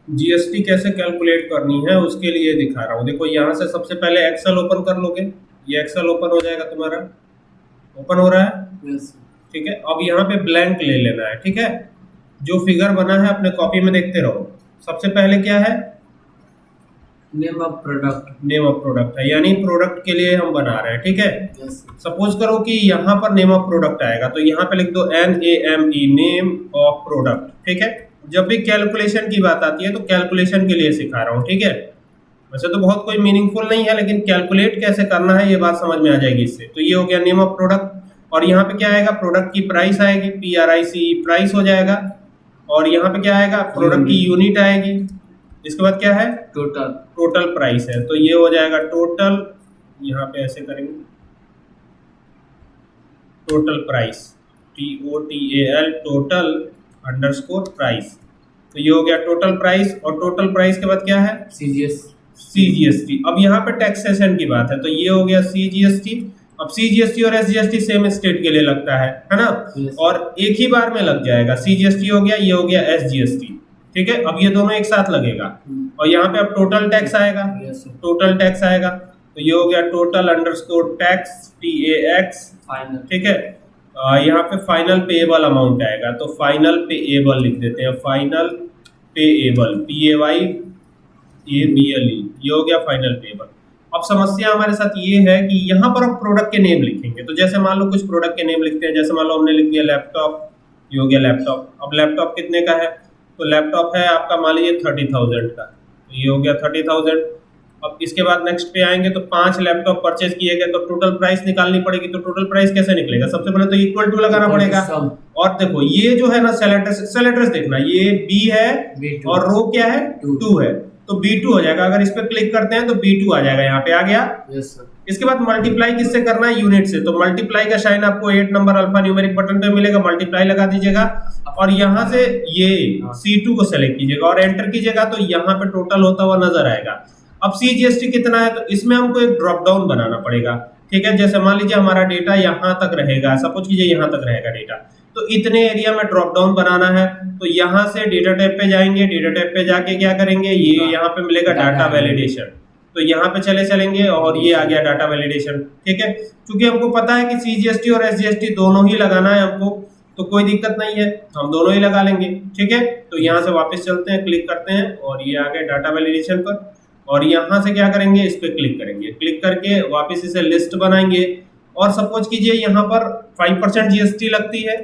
GST कैसे calculate करनी है उसके लिए दिखा रहा हूँ। देखो यहाँ से सबसे पहले एक्सेल ओपन कर लोगे, ये एक्सेल ओपन हो जाएगा तुम्हारा, ओपन हो रहा है। यस ठीक है, अब यहाँ पे ब्लैंक ले लेना है। ठीक है, जो फिगर बना है अपने कॉपी में देखते रहो। सबसे पहले क्या है, name of product. Name of product है, यानी प्रोडक्ट के लिए हम बना रहे हैं। ठीक है, यस सपोज करो कि यहाँ पर नेम ऑफ प्रोडक्ट आएगा, तो यहाँ पे लिख दो NAME, नेम ऑफ प्रोडक्ट। ठीक है, जब भी कैलकुलेशन की बात आती है तो कैलकुलेशन के लिए सिखा रहा हूँ। ठीक है, वैसे तो बहुत कोई मीनिंगफुल नहीं है, लेकिन कैलकुलेट कैसे करना है ये बात समझ में आ जाएगी इससे। तो ये हो गया नेम ऑफ प्रोडक्ट, और यहाँ पे क्या आएगा, प्रोडक्ट की प्राइस आएगी, PRICE, प्राइस हो जाएगा। और यहाँ पे क्या आएगा, प्रोडक्ट की यूनिट आएगी। इसके बाद क्या है, टोटल। टोटल प्राइस है, तो ये हो जाएगा टोटल, यहाँ पे ऐसे करेंगे, total price, TOTAL, total underscore price. तो ये हो गया टोटल प्राइस, और टोटल प्राइस के बाद क्या है, CGST। अब यहाँ पे टैक्सेशन की बात है, तो ये हो गया CGST। अब CGST और SGST सेम स्टेट के लिए लगता है ना। Yes. और एक ही बार में लग जाएगा, CGST हो गया, ये हो गया SGST। ठीक है, अब ये दोनों एक साथ लगेगा। और यहाँ पे अब टोटल टैक्स आएगा, Yes. टोटल टैक्स आएगा, तो ये हो गया total underscore tax, TAX। Final. ठीक है, यहाँ पे फाइनल पेएबल अमाउंट आएगा, तो फाइनल पेएबल लिख देते हैं, फाइनल पेएबल, PAYABLE, ये हो गया फाइनल पेएबल। अब समस्या हमारे साथ ये है कि यहाँ पर हम प्रोडक्ट के नेम लिखेंगे। तो जैसे मान लो कुछ प्रोडक्ट के नेम लिखते हैं, जैसे मान लो हमने लिख दिया लैपटॉप, ये हो गया लैपटॉप। अब लैपटॉप कितने का है, तो लैपटॉप है आपका मान लीजिए 30,000 का, तो ये हो गया 30,000। अब इसके बाद नेक्स्ट पे आएंगे, तो 5 लैपटॉप परचेज किए गए, तो टोटल प्राइस निकालनी पड़ेगी। तो टोटल प्राइस कैसे निकलेगा, सबसे पहले तो इक्वल टू लगाना पड़ेगा। और देखो ये जो है ना, सेलेटर्स देखना, ये B है B2 और रो क्या है, 2 है, तो B2 हो जाएगा। अगर इस पे क्लिक करते हैं तो B2 आ जाएगा, यहाँ पे आ गया। Yes sir. इसके बाद मल्टीप्लाई किससे करना है, यूनिट से। तो मल्टीप्लाई का साइन आपको 8 नंबर अल्फा न्यूमेरिक बटन पे मिलेगा, मल्टीप्लाई लगा दीजिएगा, और यहाँ से ये C2 को सेलेक्ट कीजिएगा और एंटर कीजिएगा, तो यहाँ पे टोटल होता हुआ नजर आएगा। अब CGST कितना है, तो इसमें हमको एक ड्रॉप डाउन बनाना पड़ेगा। ठीक है, जैसे मान लीजिए हमारा डेटा यहाँ तक रहेगा, सपोज कीजिए यहाँ तक रहेगा डेटा, तो इतने एरिया में ड्रॉप डाउन बनाना है। तो यहाँ से डेटा टाइप पे जाएंगे, डेटा टाइप पे जाके क्या करेंगे, ये यहाँ पे मिलेगा डाटा वैलिडेशन, तो यहाँ पे चलेंगे, और ये आ गया डाटा वैलिडेशन। ठीक है, क्योंकि हमको पता है कि CGST और SGST दोनों ही लगाना है हमको, तो कोई दिक्कत नहीं है, हम दोनों ही लगा लेंगे। ठीक है, तो यहाँ से वापस चलते हैं, क्लिक करते हैं, और ये आ गया डाटा वैलिडेशन पर, और यहाँ से क्या करेंगे, इस पे क्लिक करेंगे, क्लिक करके वापस इसे लिस्ट बनाएंगे। और सपोज कीजिए यहाँ पर 5% GST लगती है,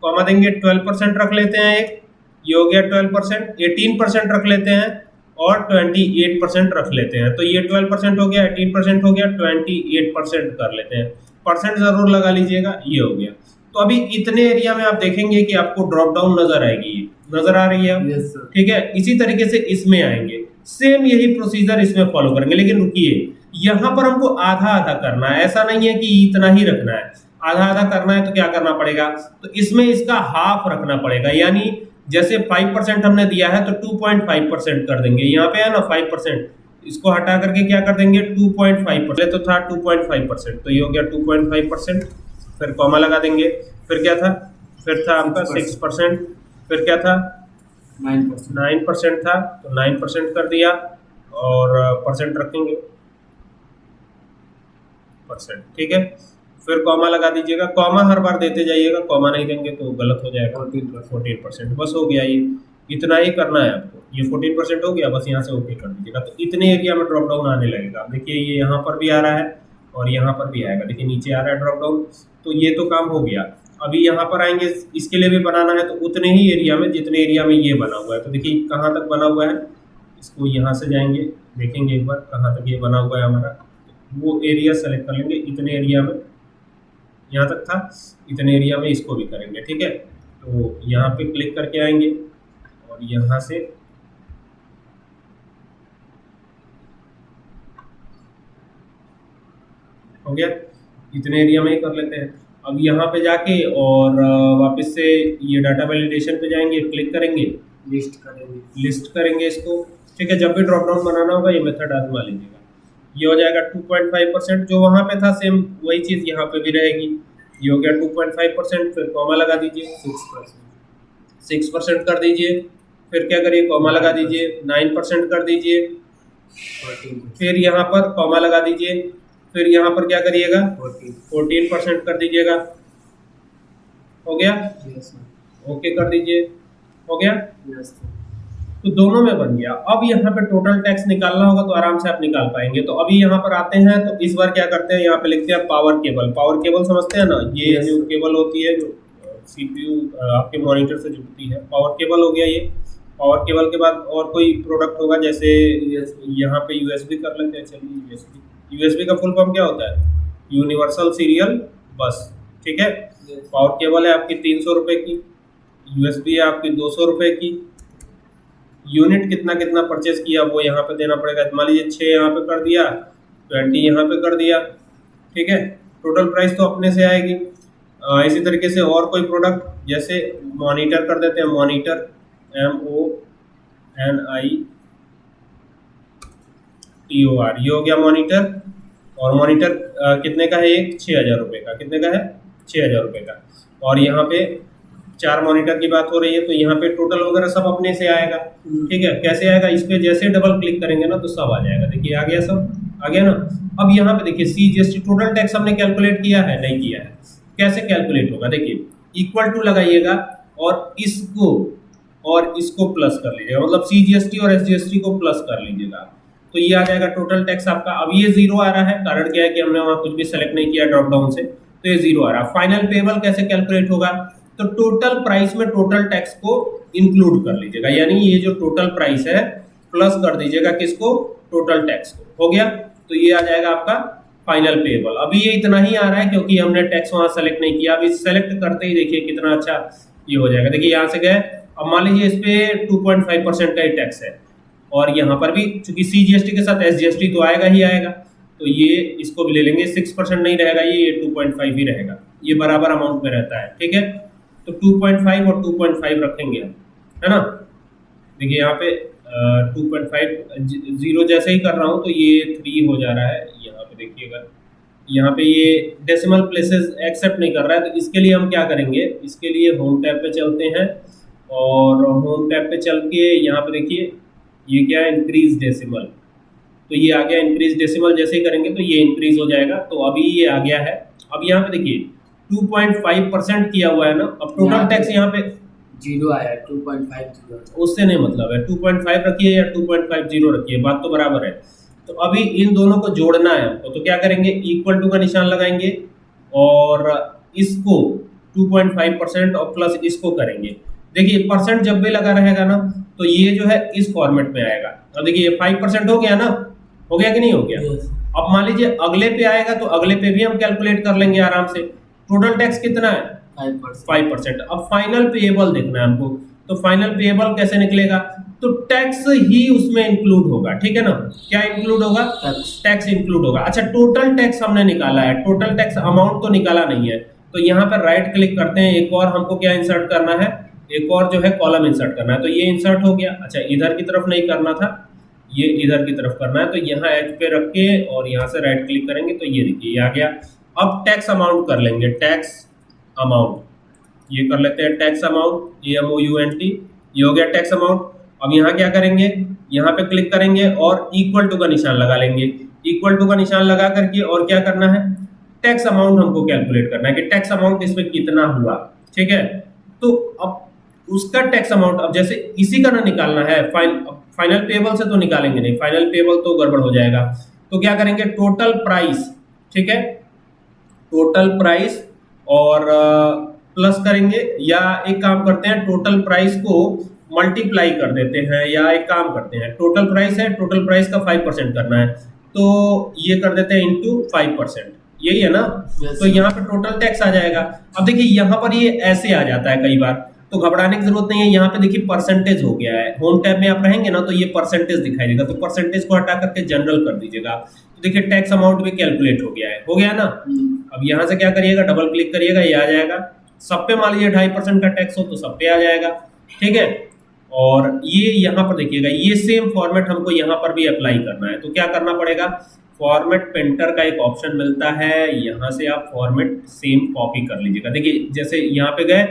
कॉमा देंगे, 12% रख लेते हैं एक, ये हो गया 12%, 18% रख लेते हैं, और 28% रख लेते हैं। तो ये 12% हो गया, 18% हो गया, 28% कर लेते हैं, परसेंट जरूर लगा लीजिएगा, ये हो गया। तो अभी इतने एरिया में आप देखेंगे कि आपको ड्रॉप डाउन नजर आएगी, नजर आ रही है। Yes sir. ठीक है, इसी तरीके से इसमें आएंगे, सेम यही प्रोसीजर इसमें फॉलो करेंगे। लेकिन रुकिए, यहाँ पर हमको आधा आधा करना है, ऐसा नहीं है कि इतना ही रखना है, आधा आधा करना है। तो क्या करना पड़ेगा, तो इसमें इसका हाफ रखना पड़ेगा, यानी जैसे 5% हमने दिया है तो 2.5% कर देंगे। यहाँ पे है ना 5%, इसको हटा करके क्या कर देंगे, 2.5%, तो था 2.5%, तो ये हो गया 2.5%, फिर कॉमा लगा देंगे, फिर क्या था, फिर था आपका 6%, फिर क्या था 9% था, तो 9% कर दिया, और परसेंट रखेंगे परसेंट। ठीक है, फिर कॉमा लगा दीजिएगा, कॉमा हर बार देते जाइएगा, कॉमा नहीं देंगे तो गलत हो जाएगा। 14%, बस हो गया, ये इतना ही करना है आपको। ये 14% हो गया, बस यहाँ से ओके कर दीजिएगा, तो इतने एरिया में ड्रॉप डाउन आने लगेगा। आप देखिए ये यहाँ पर भी आ रहा है और यहाँ पर भी आएगा, देखिए नीचे आ रहा है ड्रॉप डाउन। तो ये तो काम हो गया। अभी यहाँ पर आएंगे, इसके लिए भी बनाना है, तो उतने ही एरिया में जितने एरिया में ये बना हुआ है। तो देखिए कहाँ तक बना हुआ है, इसको यहाँ से जाएंगे, देखेंगे एक बार कहाँ तक ये बना हुआ है हमारा, वो एरिया सेलेक्ट कर लेंगे। इतने एरिया में, यहाँ तक था, इतने एरिया में इसको भी करेंगे। ठीक है, तो यहाँ पे क्लिक करके आएंगे और यहाँ से हो गया, इतने एरिया में ही कर लेते हैं। अब यहाँ पे जाके और वापस से ये डाटा वैलिडेशन पे जाएंगे, क्लिक करेंगे, लिस्ट करेंगे इसको। ठीक है, जब भी ड्रॉप डाउन बनाना होगा ये मेथड आजमा लीजिएगा। ये हो जाएगा 2.5%, जो वहाँ पे था सेम वही चीज़ यहाँ पे भी रहेगी। ये हो गया 2.5%, फिर कॉमा लगा दीजिए, 6% कर दीजिए, फिर क्या करिए, कॉमा लगा दीजिए, 9% कर दीजिए, 14, फिर यहाँ पर कॉमा लगा दीजिए, फिर यहाँ पर क्या करिएगा, 14, 14% कर दीजिएगा। हो गया, yes sir, ओके कर दीजिए, हो गया। yes sir, तो दोनों में बन गया। अब यहाँ पे टोटल टैक्स निकालना होगा तो आराम से आप निकाल पाएंगे। तो अभी यहाँ पर आते हैं, तो इस बार क्या करते हैं, यहाँ पे लिखते हैं पावर केबल। पावर केबल समझते हैं ना, ये Yes. जो केबल होती है जो सीपीयू आपके मॉनिटर से जुड़ती है, पावर केबल हो गया ये। पावर केबल के बाद और कोई प्रोडक्ट होगा, जैसे यहाँ पे यूएसबी कर लेते हैं। चलिए यूएसबी, यूएसबी का फुल फॉर्म क्या होता है, यूनिवर्सल सीरियल बस, ठीक है। yes, पावर केबल है आपकी 300 रुपए की, यूएसबी है आपकी 200 रुपए की। यूनिट कितना कितना परचेज किया वो यहाँ पे देना पड़ेगा। मान लीजिए 6 यहाँ पे कर दिया, 20 यहाँ पे कर दिया, ठीक है। टोटल प्राइस तो अपने से आएगी। इसी तरीके से और कोई प्रोडक्ट, जैसे मॉनिटर कर देते हैं, मॉनिटर MONITOR, ये हो गया मॉनिटर। और मॉनिटर कितने का है, एक 6,000 रुपये का। कितने का है, 6,000 रुपये का। और यहाँ पे 4 मॉनिटर की बात हो रही है, तो यहाँ पे टोटल वगैरह सब अपने से आएगा, ठीक है। कैसे आएगा, इस पे जैसे डबल क्लिक करेंगे ना तो सब आ जाएगा। देखिए आ गया, सब आ गया ना। अब यहाँ पे देखिए CGST टोटल टैक्स हमने कैलकुलेट किया है, नहीं किया है। कैसे कैलकुलेट होगा, देखिए इक्वल टू लगाइएगा और इसको प्लस कर लीजिएगा, मतलब CGST और SGST को प्लस कर लीजिएगा, तो ये आ जाएगा टोटल टैक्स आपका। अब ये 0 आ रहा है, कारण क्या है कि हमने वहाँ कुछ भी सेलेक्ट नहीं किया ड्रॉप डाउन से, तो ये 0 आ रहा है। फाइनल पेबल कैसे कैलकुलेट होगा, तो टोटल प्राइस में टोटल टैक्स को इंक्लूड कर लीजिएगा, यानी ये जो टोटल प्राइस है प्लस कर दीजिएगा किसको, टोटल टैक्स को। हो गया, तो ये आ जाएगा आपका फाइनल पेबल। अभी ये इतना ही आ रहा है क्योंकि हमने टैक्स वहां सेलेक्ट नहीं किया। अभी सेलेक्ट करते ही देखिए कितना अच्छा ये हो जाएगा। देखिए यहाँ से गए, अब मान लीजिए इस पे 2.5% का ही टैक्स है, और यहाँ पर भी चूंकि CGST के साथ SGST तो आएगा ही आएगा, तो ये इसको भी ले लेंगे। 6% नहीं रहेगा, ये 2.5 ही रहेगा, ये बराबर अमाउंट में रहता है, ठीक है। तो 2.5 और 2.5 रखेंगे हम, है ना। देखिए यहाँ पे 2.5 0 जैसे ही कर रहा हूँ तो ये 3 हो जा रहा है। यहाँ पे देखिएगा, यहाँ पे ये डेसिमल प्लेसेस एक्सेप्ट नहीं कर रहा है, तो इसके लिए हम क्या करेंगे, इसके लिए होम टैब पे चलते हैं, और होम टैब पे चल के यहाँ पे देखिए ये क्या है, इंक्रीज डेसिमल। तो ये आ गया इंक्रीज डेसिमल, जैसे ही करेंगे तो ये इंक्रीज हो जाएगा। तो अभी ये आ गया है। अब यहाँ पे देखिए 2.5% किया हुआ है ना। अब टोटल टैक्स यहाँ पे 0 आया, 2.50, उससे नहीं मतलब है, 2.5 रखिए या 2.50 रखिए, बात तो बराबर है। तो अभी इन दोनों को जोड़ना है हमको, तो क्या करेंगे, इक्वल टू का निशान लगाएंगे और इसको 2.5% और प्लस इसको करेंगे। देखिए परसेंट जब भी लगा रहेगा ना तो ये जो है इस फॉर्मेट में आएगा। अब देखिए 5% हो गया ना, हो गया कि नहीं हो गया। yes, अब मान लीजिए अगले पे आएगा तो अगले पे भी हम कैलकुलेट कर लेंगे आराम से। टोटल टैक्स कितना है, 5%, 5%। अब फाइनल पेएबल देखना है हमको, तो फाइनल पेएबल कैसे निकलेगा, तो टैक्स ही उसमें इंक्लूड होगा, ठीक है ना। क्या इंक्लूड होगा, टैक्स इंक्लूड होगा। अच्छा टोटल टैक्स हमने निकाला है, टोटल टैक्स अमाउंट तो निकाला नहीं है, तो यहाँ पर राइट क्लिक करते हैं। एक और हमको क्या इंसर्ट करना है, एक और जो है कॉलम इंसर्ट करना है, तो ये इंसर्ट हो गया। अच्छा इधर की तरफ नहीं करना था, ये इधर की तरफ करना है, तो यहाँ एच पे रख के और यहाँ से राइट क्लिक करेंगे तो ये देखिए ये आ गया। अब टैक्स अमाउंट कर लेंगे, टैक्स अमाउंट ये कर लेते हैं, टैक्स अमाउंट AMOUNT, ये हो गया टैक्स अमाउंट। अब यहाँ क्या करेंगे, यहाँ पे क्लिक करेंगे और इक्वल टू का निशान लगा लेंगे। इक्वल टू का निशान लगा करके और क्या करना है, टैक्स अमाउंट हमको कैलकुलेट करना है कि टैक्स अमाउंट इसमें कितना हुआ, ठीक है। तो अब उसका टैक्स अमाउंट, अब जैसे इसी का ना निकालना है, फाइनल पेबल से तो निकालेंगे नहीं, फाइनल पेबल तो गड़बड़ हो जाएगा। तो क्या करेंगे, टोटल प्राइस, ठीक है, टोटल प्राइस और प्लस करेंगे, या एक काम करते हैं टोटल प्राइस को मल्टीप्लाई कर देते हैं, या एक काम करते हैं टोटल प्राइस है, टोटल प्राइस का 5% करना है, तो ये कर देते हैं इंटू 5%, यही है ना। Yes. तो यहाँ पे टोटल टैक्स आ जाएगा। अब देखिए यहाँ पर ये ऐसे आ जाता है कई बार, तो घबराने की जरूरत नहीं है। यहाँ पे देखिए परसेंटेज हो गया है, होम टैब में आप रहेंगे ना तो ये परसेंटेज दिखाई देगा, तो परसेंटेज को हटा करके जनरल कर दीजिएगा। तो देखिए टैक्स अमाउंट भी कैलकुलेट हो गया है, हो गया ना। अब यहाँ से क्या करिएगा, डबल क्लिक करिएगा, ये आ जाएगा। सब पे मान लीजिए 2.5% का टैक्स हो तो सब पे आ जाएगा, ठीक है। और ये यहाँ पर देखिएगा, ये सेम फॉर्मेट हमको यहाँ पर भी अप्लाई करना है, तो क्या करना पड़ेगा, फॉर्मेट पेंटर का एक ऑप्शन मिलता है, यहाँ से आप फॉर्मेट सेम कॉपी कर लीजिएगा। देखिए जैसे यहाँ पे गए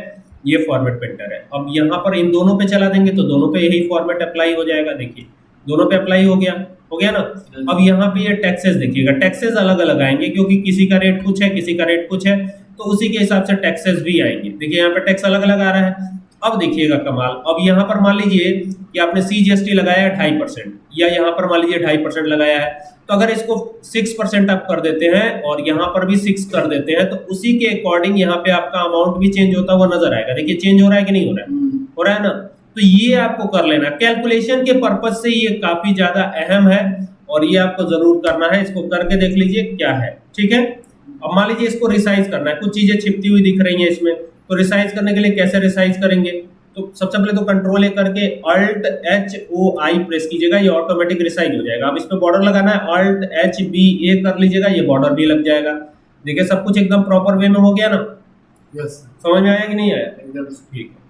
ये फॉर्मेट पे एंटर है। अब यहाँ पर इन दोनों पे चला देंगे तो दोनों पे यही फॉर्मेट अप्लाई हो जाएगा। देखिए दोनों पे अप्लाई हो गया ना। अब यहाँ पे ये टैक्सेस देखिएगा, टैक्सेस अलग अलग आएंगे क्योंकि किसी का रेट कुछ है, किसी का रेट कुछ है, तो उसी के हिसाब से टैक्सेस भी आएंगे। देखिए यहाँ पे टैक्स अलग अलग आ रहा है। अब देखिएगा कमाल, अब यहाँ पर मान लीजिए कि आपने CGST लगाया है 2.5% या यहाँ पर मान लीजिए 2.5% लगाया है, तो अगर इसको 6% आप कर देते हैं और यहाँ पर भी 6 कर देते हैं तो उसी के अकॉर्डिंग यहाँ पे आपका अमाउंट भी चेंज होता हुआ नजर आएगा। देखिए चेंज हो रहा है कि नहीं हो रहा है? हो रहा है ना। तो ये आपको कर लेना, कैलकुलेशन के पर्पज से ये काफी ज्यादा अहम है और ये आपको जरूर करना है। इसको करके देख लीजिए क्या है, ठीक है। अब मान लीजिए इसको रिसाइज करना है, कुछ चीजें छिपती हुई दिख रही हैं इसमें, तो रिसाइज करने के लिए कैसे रिसाइज करेंगे? तो सबसे पहले तो कंट्रोल ए करके Alt+H+O+I प्रेस कीजिएगा, ये ऑटोमेटिक रिसाइज हो जाएगा। अब इस पे बॉर्डर लगाना है, Alt+H+B+A कर लीजिएगा, ये बॉर्डर भी लग जाएगा। देखिए सब कुछ एकदम प्रॉपर वे में हो गया ना। यस समझ में आया कि नहीं आया? एकदम ठीक है।